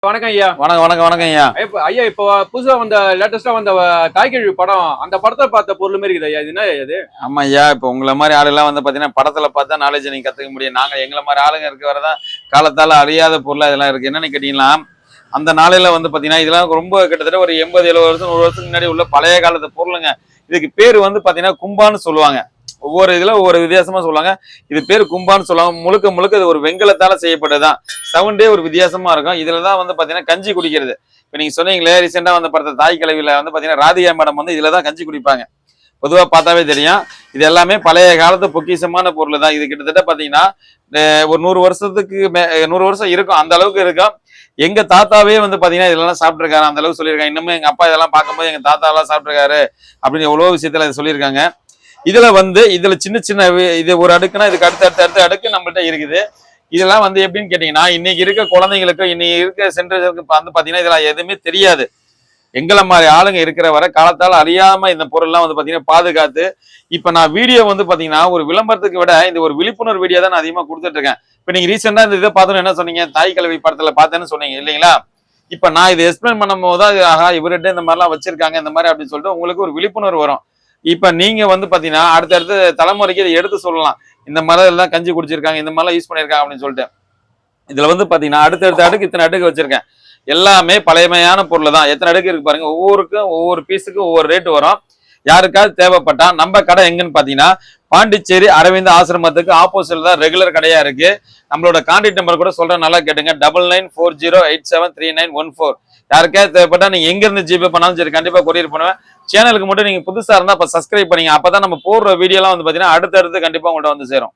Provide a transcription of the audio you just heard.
வணக்கம் ஐயா. வணக்கம் ஐயா. ஐயா இப்போ புதுசா வந்த லேட்டஸ்டா வந்த தாய்க்கிழவி படம், அந்த படத்தை பார்த்த பொருள் மாதிரி இருக்குது ஐயா. இது என்ன இது? ஆமா ஐயா, இப்போ உங்களை மாதிரி ஆளுலாம் வந்து பாத்தீங்கன்னா படத்துல பார்த்தா நாலேஜ் நீங்க கத்துக்க முடியும். நாங்க எங்களை மாதிரி ஆளுங்க இருக்க வரதான் காலத்தால அழியாத பொருளா இதெல்லாம் இருக்கு. என்னன்னு கேட்டீங்கன்னா, அந்த நாளையில வந்து பாத்தீங்கன்னா இதெல்லாம் ரொம்ப கிட்டத்தட்ட ஒரு 80-70 வருஷம் 100 வருஷத்துக்கு முன்னாடி உள்ள பழைய காலத்து பொருளுங்க. இதுக்கு பேர் வந்து பாத்தீங்கன்னா கும்பான்னு சொல்லுவாங்க. ஒவ்வொரு இதுல ஒவ்வொரு வித்தியாசமா சொல்லுவாங்க. இது பேர் கும்பான்னு சொல்லுவாங்க. முழுக்க முழுக்க இது ஒரு வெங்கலத்தால செய்யப்பட்டதுதான். சவுண்டே ஒரு வித்தியாசமா இருக்கும். இதுலதான் வந்து பாத்தீங்கன்னா கஞ்சி குடிக்கிறது. இப்ப நீங்க சொன்னீங்களே ரீசெண்டா வந்து படத்த தாய் கிழவில வந்து பாத்தீங்கன்னா ராதிகா மேடம் வந்து இதுலதான் கஞ்சி குடிப்பாங்க. பொதுவா பார்த்தாவே தெரியும். இது எல்லாமே பழைய காலத்து பொக்கிஷமான பொருள் தான். இது கிட்டத்தட்ட பாத்தீங்கன்னா ஒரு 100 வருஷத்துக்கு 100 வருஷம் இருக்கும். அந்த அளவுக்கு இருக்கும். எங்க தாத்தாவே வந்து பாத்தீங்கன்னா இதெல்லாம் சாப்பிட்டுருக்காரு. அந்த அளவுக்கு சொல்லியிருக்காங்க. இன்னமும் எங்க அப்பா இதெல்லாம் பார்க்கும்போது எங்க தாத்தா எல்லாம் சாப்பிட்டுருக்காரு அப்படின்னு எவ்வளவு விஷயத்துல சொல்லியிருக்காங்க. இதுல சின்ன சின்ன இது ஒரு அடுக்குன்னா இதுக்கு அடுத்த அடுக்கு நம்மள்ட்ட இருக்குது. இதெல்லாம் வந்து எப்படின்னு கேட்டீங்கன்னா, இன்னைக்கு இருக்க குழந்தைங்களுக்கு இன்னைக்கு இருக்க சென்டருக்கு வந்து பாத்தீங்கன்னா இதெல்லாம் எதுவுமே தெரியாது. எங்களை மாதிரி ஆளுங்க இருக்கிற வரை காலத்தால் அறியாம இந்த பொருள்லாம் வந்து பாத்தீங்கன்னா பாதுகாத்து, இப்ப நான் வீடியோ வந்து பாத்தீங்கன்னா ஒரு விளம்பரத்துக்கு விட இந்த ஒரு விழிப்புணர்வு வீடியோ தான் நான் அதிகமா கொடுத்துட்டு இருக்கேன். இப்ப நீங்க ரீசெண்டா இந்த இதை பார்த்தோன்னு என்ன சொன்னீங்க, தாய் கிழவி படத்துல பார்த்தேன்னு சொன்னீங்க இல்லைங்களா? இப்ப நான் இதை எக்ஸ்பிளைன் பண்ணும் போதுதான் ஆஹா இவர்கிட்ட இந்த மாதிரிலாம் வச்சிருக்காங்க இந்த மாதிரி அப்படின்னு சொல்லிட்டு உங்களுக்கு ஒரு விழிப்புணர்வு வரும். இப்ப நீங்க வந்து பாத்தீங்கன்னா அடுத்தடுத்த தலைமுறைக்கு இதை எடுத்து சொல்லலாம். இந்த மாதிரி எல்லாம் கஞ்சி குடிச்சிருக்காங்க, இந்த மாதிரிலாம் யூஸ் பண்ணிருக்காங்க அப்படின்னு சொல்லிட்டு. இதுல வந்து பாத்தீங்கன்னா அடுத்தடுத்த அடுக்கு இத்தனை அடுக்கு வச்சிருக்கேன். எல்லாமே பழைமையான பொருள் தான். எத்தனை அடுக்கு இருக்கு பாருங்க. ஒவ்வொருக்கும் ஒவ்வொரு பீஸுக்கும் ஒவ்வொரு ரேட் வரும். யாருக்காவது தேவைப்பட்டா நம்ம கடை எங்கன்னு பாத்தீங்கன்னா பாண்டிச்சேரி அரவிந்த் ஆசிரமத்துக்கு ஆப்போசிட்ல தான் ரெகுலர் கடையா இருக்கு. நம்மளோட கான்டாக்ட் நம்பர் கூட சொல்றேன், நல்லா கேட்டுங்க. 9940873914. யாருக்காவது தேவைப்பட்டா நீங்க எங்க இருந்து ஜிபே பண்ணாலும் சரி கண்டிப்பா கொரியர் பண்ணுவேன். சேனலுக்கு மட்டும் நீங்க புதுசா இருந்தா அப்ப சப்ஸ்கிரைப் பண்ணீங்க. அப்பதான் நம்ம போடுற வீடியோ எல்லாம் வந்து பாத்தீங்கன்னா அடுத்தடுத்து கண்டிப்பா உங்கள்ட்ட வந்து சேரும்.